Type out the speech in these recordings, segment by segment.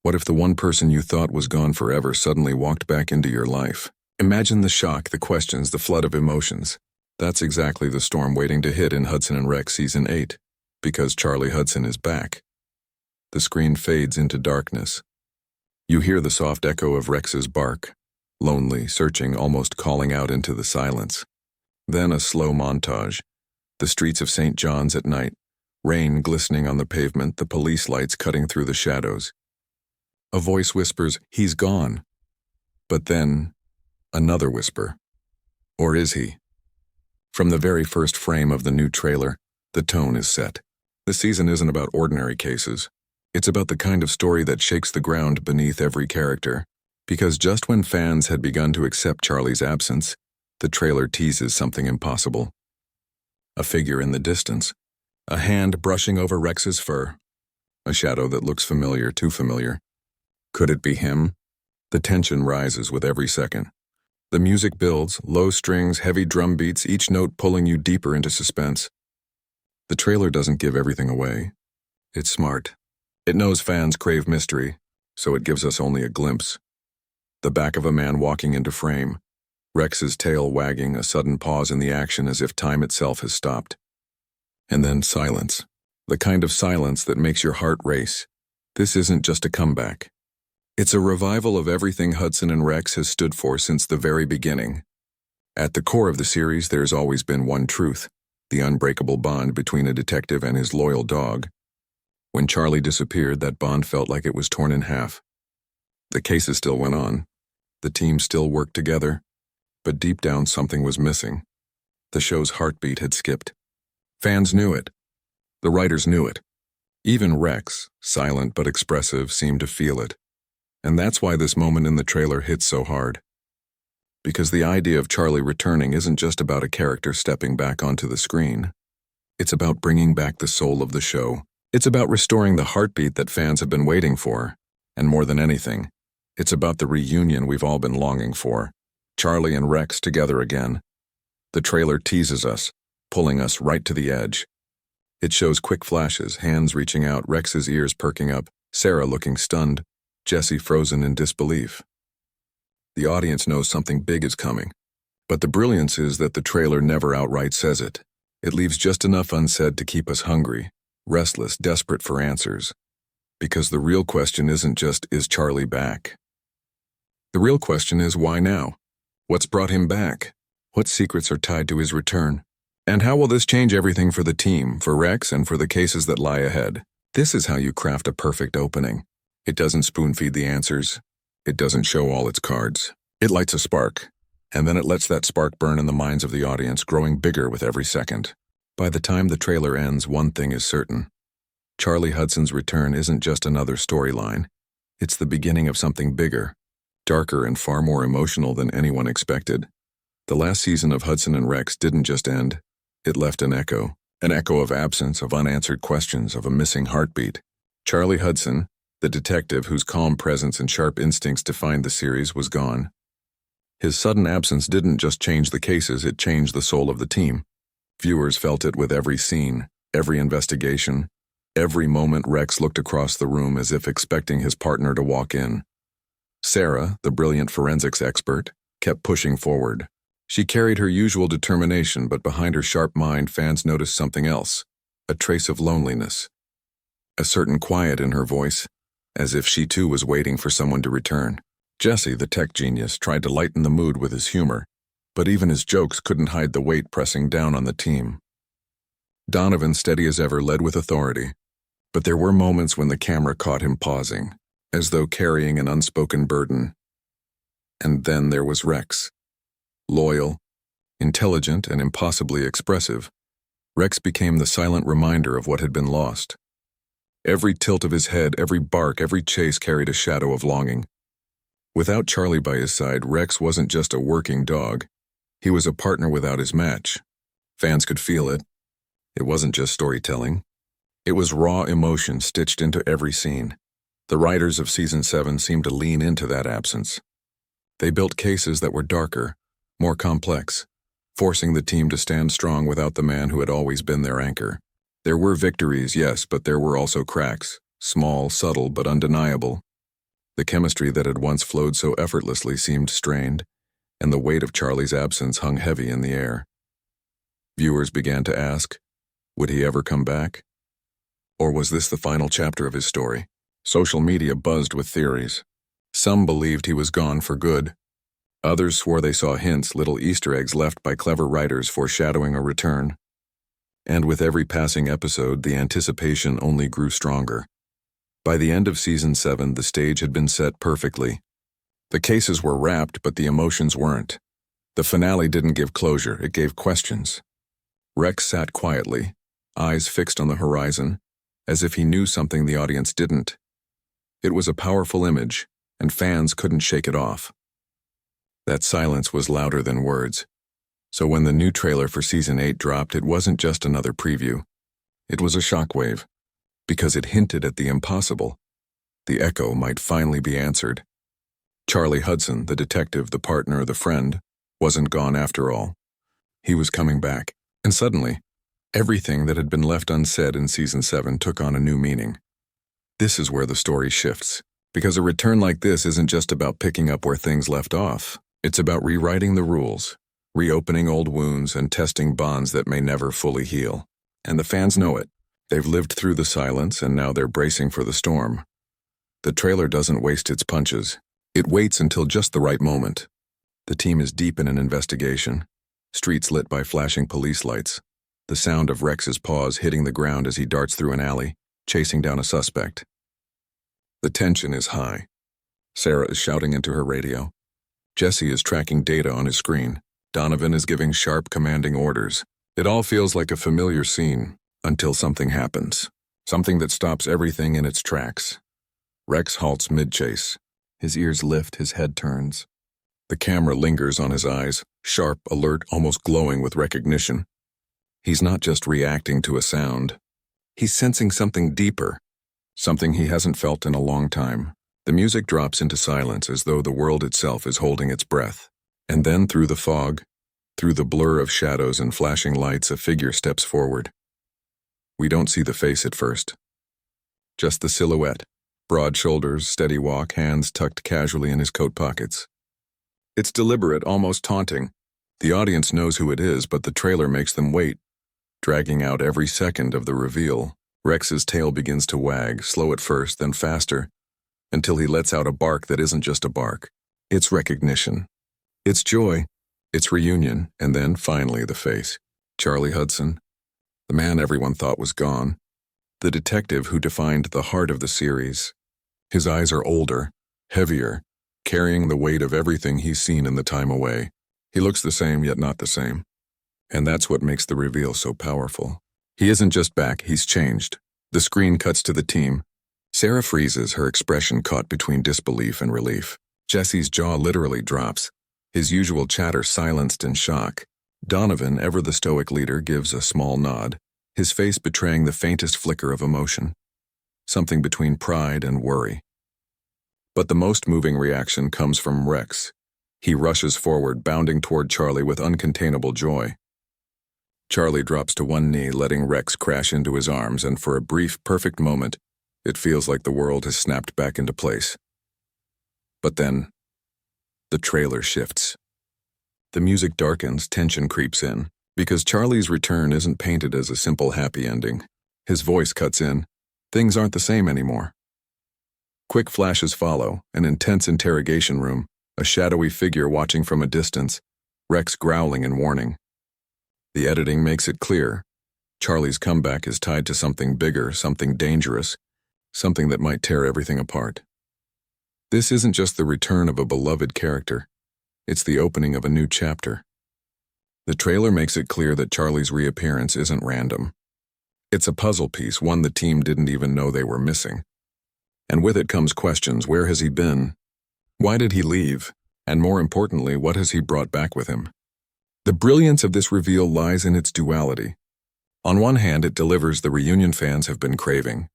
What if the one person you thought was gone forever suddenly walked back into your life? Imagine the shock, the questions, the flood of emotions. That's exactly the storm waiting to hit in Hudson Rex Season 8, because Charlie Hudson is back. The screen fades into darkness. You hear the soft echo of Rex's bark, lonely, searching, almost calling out into the silence. Then a slow montage. The streets of St. John's at night, rain glistening on the pavement, the police lights cutting through the shadows. A voice whispers, "He's gone." But then, another whisper. Or is he? From the very first frame of the new trailer, the tone is set. The season isn't about ordinary cases. It's about the kind of story that shakes the ground beneath every character. Because just when fans had begun to accept Charlie's absence, the trailer teases something impossible. A figure in the distance. A hand brushing over Rex's fur. A shadow that looks familiar, too familiar. Could it be him? The tension rises with every second. The music builds, low strings, heavy drum beats, each note pulling you deeper into suspense. The trailer doesn't give everything away. It's smart. It knows fans crave mystery, so it gives us only a glimpse. The back of a man walking into frame, Rex's tail wagging, a sudden pause in the action as if time itself has stopped. And then silence. The kind of silence that makes your heart race. This isn't just a comeback. It's a revival of everything Hudson and Rex has stood for since the very beginning. At the core of the series, there's always been one truth, the unbreakable bond between a detective and his loyal dog. When Charlie disappeared, that bond felt like it was torn in half. The cases still went on. The team still worked together. But deep down, something was missing. The show's heartbeat had skipped. Fans knew it. The writers knew it. Even Rex, silent but expressive, seemed to feel it. And that's why this moment in the trailer hits so hard. Because the idea of Charlie returning isn't just about a character stepping back onto the screen. It's about bringing back the soul of the show. It's about restoring the heartbeat that fans have been waiting for. And more than anything, it's about the reunion we've all been longing for. Charlie and Rex together again. The trailer teases us, pulling us right to the edge. It shows quick flashes, hands reaching out, Rex's ears perking up, Sarah looking stunned, Jesse frozen in disbelief. The audience knows something big is coming. But the brilliance is that the trailer never outright says it. It leaves just enough unsaid to keep us hungry, restless, desperate for answers. Because the real question isn't just, is Charlie back? The real question is, why now? What's brought him back? What secrets are tied to his return? And how will this change everything for the team, for Rex, and for the cases that lie ahead? This is how you craft a perfect opening. It doesn't spoon-feed the answers. It doesn't show all its cards. It lights a spark, and then it lets that spark burn in the minds of the audience, growing bigger with every second. By the time the trailer ends, one thing is certain. Charlie Hudson's return isn't just another storyline. It's the beginning of something bigger, darker, and far more emotional than anyone expected. The last season of Hudson and Rex didn't just end. It left an echo of absence, of unanswered questions, of a missing heartbeat. Charlie Hudson, the detective whose calm presence and sharp instincts defined the series, was gone. His sudden absence didn't just change the cases, it changed the soul of the team. Viewers felt it with every scene, every investigation, every moment Rex looked across the room as if expecting his partner to walk in. Sarah, the brilliant forensics expert, kept pushing forward. She carried her usual determination, but behind her sharp mind, fans noticed something else, a trace of loneliness. A certain quiet in her voice, as if she too was waiting for someone to return. Jesse, the tech genius, tried to lighten the mood with his humor, but even his jokes couldn't hide the weight pressing down on the team. Donovan, steady as ever, led with authority, but there were moments when the camera caught him pausing, as though carrying an unspoken burden. And then there was Rex. Loyal, intelligent, and impossibly expressive, Rex became the silent reminder of what had been lost. Every tilt of his head, every bark, every chase carried a shadow of longing. Without Charlie by his side, Rex wasn't just a working dog. He was a partner without his match. Fans could feel it. It wasn't just storytelling. It was raw emotion stitched into every scene. The writers of Season 7 seemed to lean into that absence. They built cases that were darker, more complex, forcing the team to stand strong without the man who had always been their anchor. There were victories, yes, but there were also cracks, small, subtle, but undeniable. The chemistry that had once flowed so effortlessly seemed strained, and the weight of Charlie's absence hung heavy in the air. Viewers began to ask, would he ever come back? Or was this the final chapter of his story? Social media buzzed with theories. Some believed he was gone for good. Others swore they saw hints, little Easter eggs left by clever writers foreshadowing a return. And with every passing episode, the anticipation only grew stronger. By the end of Season 7, the stage had been set perfectly. The cases were wrapped, but the emotions weren't. The finale didn't give closure, it gave questions. Rex sat quietly, eyes fixed on the horizon, as if he knew something the audience didn't. It was a powerful image, and fans couldn't shake it off. That silence was louder than words. So when the new trailer for Season 8 dropped, it wasn't just another preview. It was a shockwave, because it hinted at the impossible. The echo might finally be answered. Charlie Hudson, the detective, the partner, the friend, wasn't gone after all. He was coming back, and suddenly, everything that had been left unsaid in Season 7 took on a new meaning. This is where the story shifts, because a return like this isn't just about picking up where things left off. It's about rewriting the rules, reopening old wounds, and testing bonds that may never fully heal. And the fans know it. They've lived through the silence, and now they're bracing for the storm. The trailer doesn't waste its punches. It waits until just the right moment. The team is deep in an investigation, streets lit by flashing police lights, the sound of Rex's paws hitting the ground as he darts through an alley, chasing down a suspect. The tension is high. Sarah is shouting into her radio. Jesse is tracking data on his screen. Donovan is giving sharp, commanding orders. It all feels like a familiar scene, until something happens. Something that stops everything in its tracks. Rex halts mid-chase. His ears lift, his head turns. The camera lingers on his eyes, sharp, alert, almost glowing with recognition. He's not just reacting to a sound. He's sensing something deeper, something he hasn't felt in a long time. The music drops into silence as though the world itself is holding its breath. And then through the fog, through the blur of shadows and flashing lights, a figure steps forward. We don't see the face at first. Just the silhouette, broad shoulders, steady walk, hands tucked casually in his coat pockets. It's deliberate, almost taunting. The audience knows who it is, but the trailer makes them wait, dragging out every second of the reveal. Rex's tail begins to wag, slow at first, then faster, until he lets out a bark that isn't just a bark. It's recognition. It's joy. It's reunion. And then, finally, the face. Charlie Hudson, the man everyone thought was gone. The detective who defined the heart of the series. His eyes are older, heavier, carrying the weight of everything he's seen in the time away. He looks the same, yet not the same. And that's what makes the reveal so powerful. He isn't just back, he's changed. The screen cuts to the team. Sarah freezes, her expression caught between disbelief and relief. Jesse's jaw literally drops, his usual chatter silenced in shock. Donovan, ever the stoic leader, gives a small nod, his face betraying the faintest flicker of emotion, something between pride and worry. But the most moving reaction comes from Rex. He rushes forward, bounding toward Charlie with uncontainable joy. Charlie drops to one knee, letting Rex crash into his arms, and for a brief, perfect moment, it feels like the world has snapped back into place. But then, the trailer shifts. The music darkens, tension creeps in, because Charlie's return isn't painted as a simple happy ending. His voice cuts in. Things aren't the same anymore. Quick flashes follow, an intense interrogation room, a shadowy figure watching from a distance, Rex growling in warning. The editing makes it clear. Charlie's comeback is tied to something bigger, something dangerous, something that might tear everything apart. This isn't just the return of a beloved character. It's the opening of a new chapter. The trailer makes it clear that Charlie's reappearance isn't random. It's a puzzle piece, one the team didn't even know they were missing. And with it comes questions. Where has he been? Why did he leave? And more importantly, what has he brought back with him? The brilliance of this reveal lies in its duality. On one hand, it delivers the reunion fans have been craving,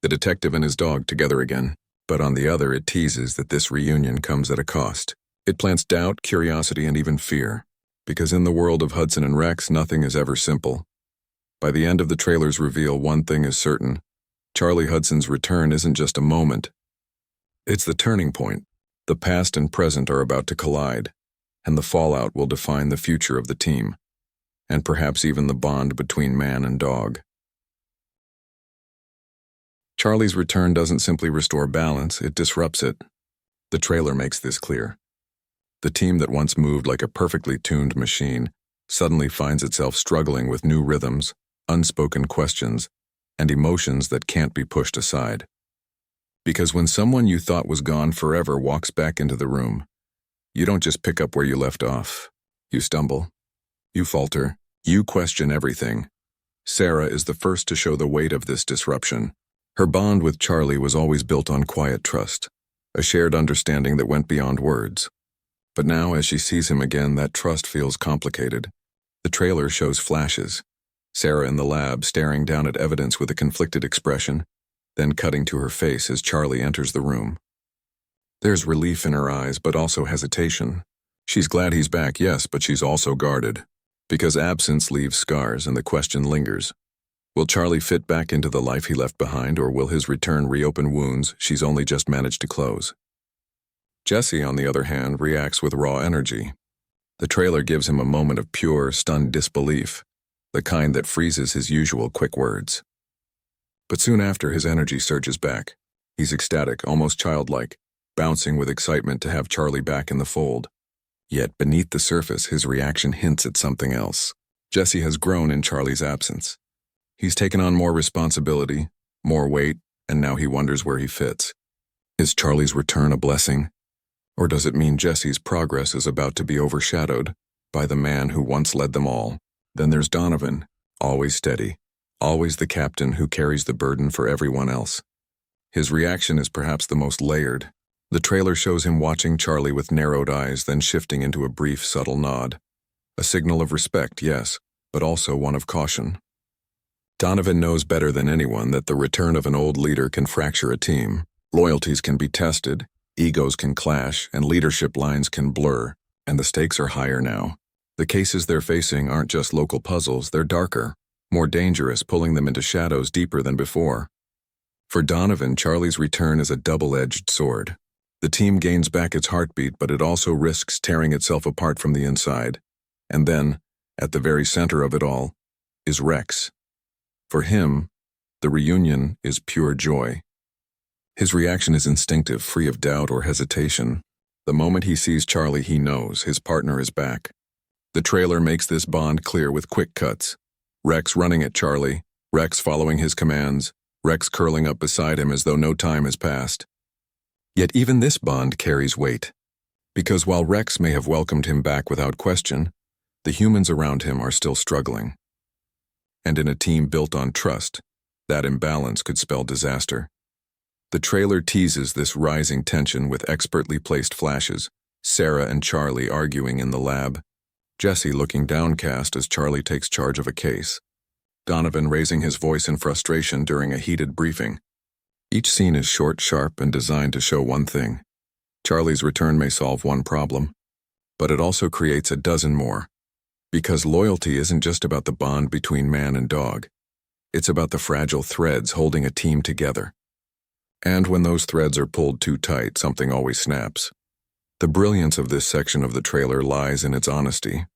the detective and his dog together again. But on the other, it teases that this reunion comes at a cost. It plants doubt, curiosity, and even fear. Because in the world of Hudson and Rex, nothing is ever simple. By the end of the trailer's reveal, one thing is certain. Charlie Hudson's return isn't just a moment. It's the turning point. The past and present are about to collide, and the fallout will define the future of the team, and perhaps even the bond between man and dog. Charlie's return doesn't simply restore balance, it disrupts it. The trailer makes this clear. The team that once moved like a perfectly tuned machine suddenly finds itself struggling with new rhythms, unspoken questions, and emotions that can't be pushed aside. Because when someone you thought was gone forever walks back into the room, you don't just pick up where you left off. You stumble. You falter. You question everything. Sarah is the first to show the weight of this disruption. Her bond with Charlie was always built on quiet trust, a shared understanding that went beyond words. But now, as she sees him again, that trust feels complicated. The trailer shows flashes. Sarah in the lab staring down at evidence with a conflicted expression, then cutting to her face as Charlie enters the room. There's relief in her eyes, but also hesitation. She's glad he's back, yes, but she's also guarded. Because absence leaves scars and the question lingers. Will Charlie fit back into the life he left behind, or will his return reopen wounds she's only just managed to close? Jesse, on the other hand, reacts with raw energy. The trailer gives him a moment of pure, stunned disbelief, the kind that freezes his usual quick words. But soon after, his energy surges back. He's ecstatic, almost childlike, bouncing with excitement to have Charlie back in the fold. Yet beneath the surface, his reaction hints at something else. Jesse has grown in Charlie's absence. He's taken on more responsibility, more weight, and now he wonders where he fits. Is Charlie's return a blessing? Or does it mean Jesse's progress is about to be overshadowed by the man who once led them all? Then there's Donovan, always steady, always the captain who carries the burden for everyone else. His reaction is perhaps the most layered. The trailer shows him watching Charlie with narrowed eyes, then shifting into a brief, subtle nod. A signal of respect, yes, but also one of caution. Donovan knows better than anyone that the return of an old leader can fracture a team. Loyalties can be tested, egos can clash, and leadership lines can blur, and the stakes are higher now. The cases they're facing aren't just local puzzles, they're darker, more dangerous, pulling them into shadows deeper than before. For Donovan, Charlie's return is a double-edged sword. The team gains back its heartbeat, but it also risks tearing itself apart from the inside. And then, at the very center of it all, is Rex. For him, the reunion is pure joy. His reaction is instinctive, free of doubt or hesitation. The moment he sees Charlie, he knows his partner is back. The trailer makes this bond clear with quick cuts. Rex running at Charlie, Rex following his commands, Rex curling up beside him as though no time has passed. Yet even this bond carries weight. Because while Rex may have welcomed him back without question, the humans around him are still struggling. And in a team built on trust, that imbalance could spell disaster. The trailer teases this rising tension with expertly placed flashes, Sarah and Charlie arguing in the lab, Jesse looking downcast as Charlie takes charge of a case, Donovan raising his voice in frustration during a heated briefing. Each scene is short, sharp, and designed to show one thing. Charlie's return may solve one problem, but it also creates a dozen more. Because loyalty isn't just about the bond between man and dog. It's about the fragile threads holding a team together. And when those threads are pulled too tight, something always snaps. The brilliance of this section of the trailer lies in its honesty.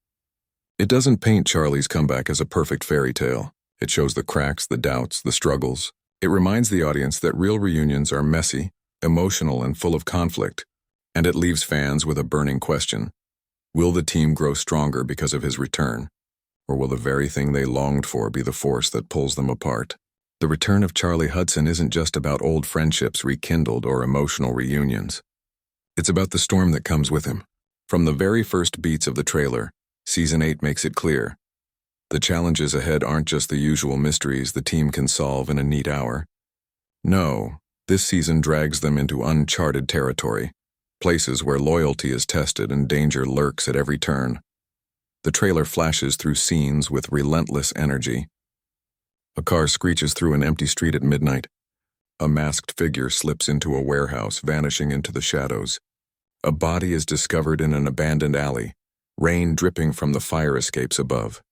It doesn't paint Charlie's comeback as a perfect fairy tale. It shows the cracks, the doubts, the struggles. It reminds the audience that real reunions are messy, emotional, and full of conflict. And it leaves fans with a burning question. Will the team grow stronger because of his return? Or will the very thing they longed for be the force that pulls them apart? The return of Charlie Hudson isn't just about old friendships rekindled or emotional reunions. It's about the storm that comes with him. From the very first beats of the trailer, Season 8 makes it clear. The challenges ahead aren't just the usual mysteries the team can solve in a neat hour. No, this season drags them into uncharted territory, places where loyalty is tested and danger lurks at every turn. The trailer flashes through scenes with relentless energy. A car screeches through an empty street at midnight. A masked figure slips into a warehouse, vanishing into the shadows. A body is discovered in an abandoned alley, rain dripping from the fire escapes above.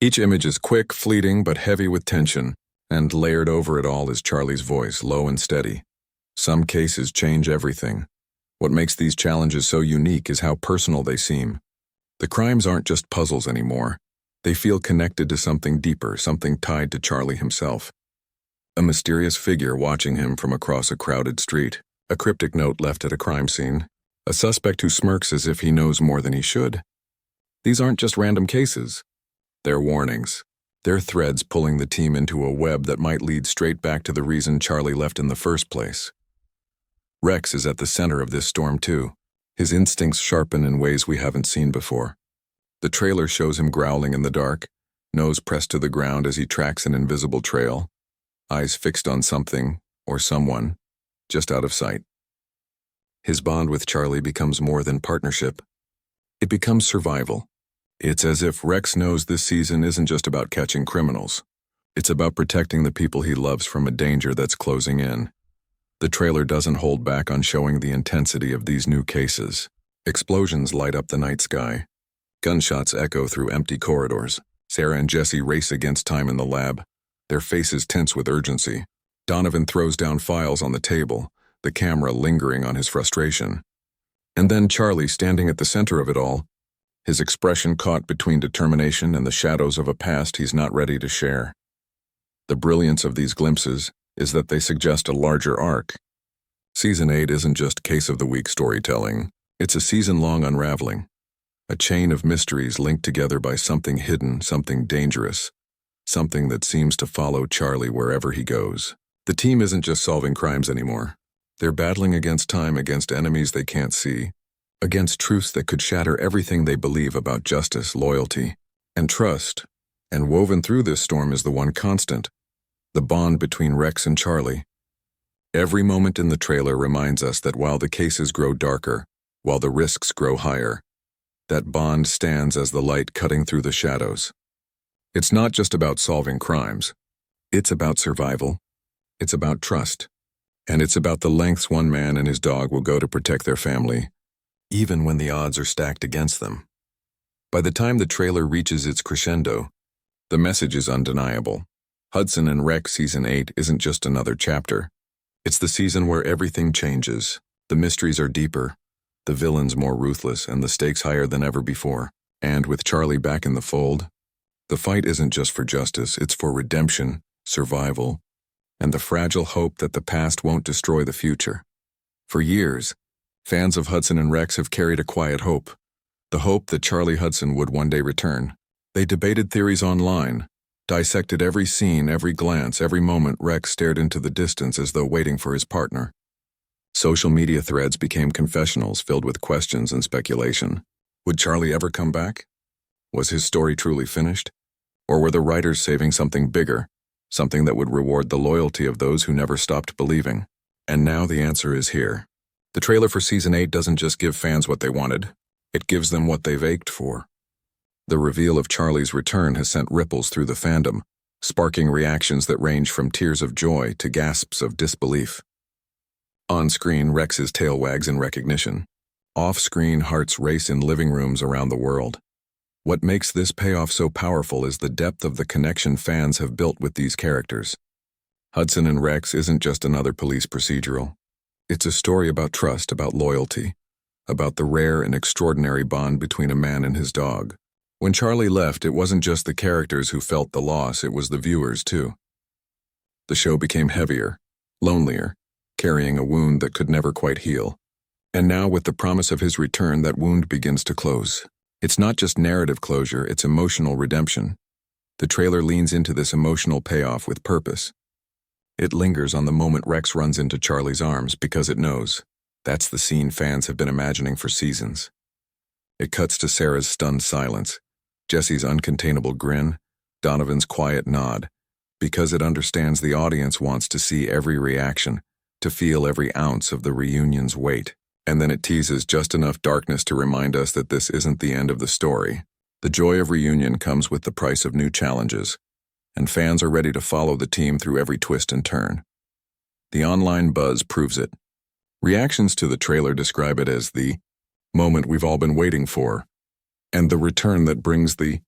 Each image is quick, fleeting, but heavy with tension, and layered over it all is Charlie's voice, low and steady. Some cases change everything. What makes these challenges so unique is how personal they seem. The crimes aren't just puzzles anymore. They feel connected to something deeper, something tied to Charlie himself. A mysterious figure watching him from across a crowded street, a cryptic note left at a crime scene, a suspect who smirks as if he knows more than he should. These aren't just random cases. They're warnings. They're threads pulling the team into a web that might lead straight back to the reason Charlie left in the first place. Rex is at the center of this storm too. His instincts sharpen in ways we haven't seen before. The trailer shows him growling in the dark, nose pressed to the ground as he tracks an invisible trail, eyes fixed on something, or someone, just out of sight. His bond with Charlie becomes more than partnership. It becomes survival. It's as if Rex knows this season isn't just about catching criminals. It's about protecting the people he loves from a danger that's closing in. The trailer doesn't hold back on showing the intensity of these new cases. Explosions light up the night sky. Gunshots echo through empty corridors. Sarah and Jesse race against time in the lab, their faces tense with urgency. Donovan throws down files on the table, the camera lingering on his frustration. And then Charlie standing at the center of it all, his expression caught between determination and the shadows of a past he's not ready to share. The brilliance of these glimpses is that they suggest a larger arc. Season 8 isn't just case of the week storytelling, it's a season-long unraveling. A chain of mysteries linked together by something hidden, something dangerous, something that seems to follow Charlie wherever he goes. The team isn't just solving crimes anymore. They're battling against time, against enemies they can't see, against truths that could shatter everything they believe about justice, loyalty, and trust. And woven through this storm is the one constant, the bond between Rex and Charlie. Every moment in the trailer reminds us that while the cases grow darker, while the risks grow higher, that bond stands as the light cutting through the shadows. It's not just about solving crimes. It's about survival. It's about trust. And it's about the lengths one man and his dog will go to protect their family, even when the odds are stacked against them. By the time the trailer reaches its crescendo, the message is undeniable. Hudson and Rex Season 8 isn't just another chapter. It's the season where everything changes. The mysteries are deeper, the villains more ruthless, and the stakes higher than ever before. And with Charlie back in the fold, the fight isn't just for justice, it's for redemption, survival, and the fragile hope that the past won't destroy the future. For years, fans of Hudson and Rex have carried a quiet hope, the hope that Charlie Hudson would one day return. They debated theories online, dissected every scene, every glance, every moment Rex stared into the distance as though waiting for his partner. Social media threads became confessionals filled with questions and speculation. Would Charlie ever come back? Was his story truly finished? Or were the writers saving something bigger, something that would reward the loyalty of those who never stopped believing? And now the answer is here. The trailer for Season 8 doesn't just give fans what they wanted, it gives them what they've ached for. The reveal of Charlie's return has sent ripples through the fandom, sparking reactions that range from tears of joy to gasps of disbelief. On-screen, Rex's tail wags in recognition. Off-screen, hearts race in living rooms around the world. What makes this payoff so powerful is the depth of the connection fans have built with these characters. Hudson and Rex isn't just another police procedural. It's a story about trust, about loyalty, about the rare and extraordinary bond between a man and his dog. When Charlie left, it wasn't just the characters who felt the loss, it was the viewers too. The show became heavier, lonelier, carrying a wound that could never quite heal. And now, with the promise of his return, that wound begins to close. It's not just narrative closure, it's emotional redemption. The trailer leans into this emotional payoff with purpose. It lingers on the moment Rex runs into Charlie's arms because it knows that's the scene fans have been imagining for seasons. It cuts to Sarah's stunned silence, Jesse's uncontainable grin, Donovan's quiet nod, because it understands the audience wants to see every reaction, to feel every ounce of the reunion's weight. And then it teases just enough darkness to remind us that this isn't the end of the story. The joy of reunion comes with the price of new challenges, and fans are ready to follow the team through every twist and turn. The online buzz proves it. Reactions to the trailer describe it as the moment we've all been waiting for, and the return that brings the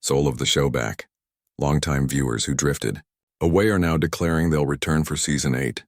soul of the show back. Longtime viewers who drifted away are now declaring they'll return for Season 8.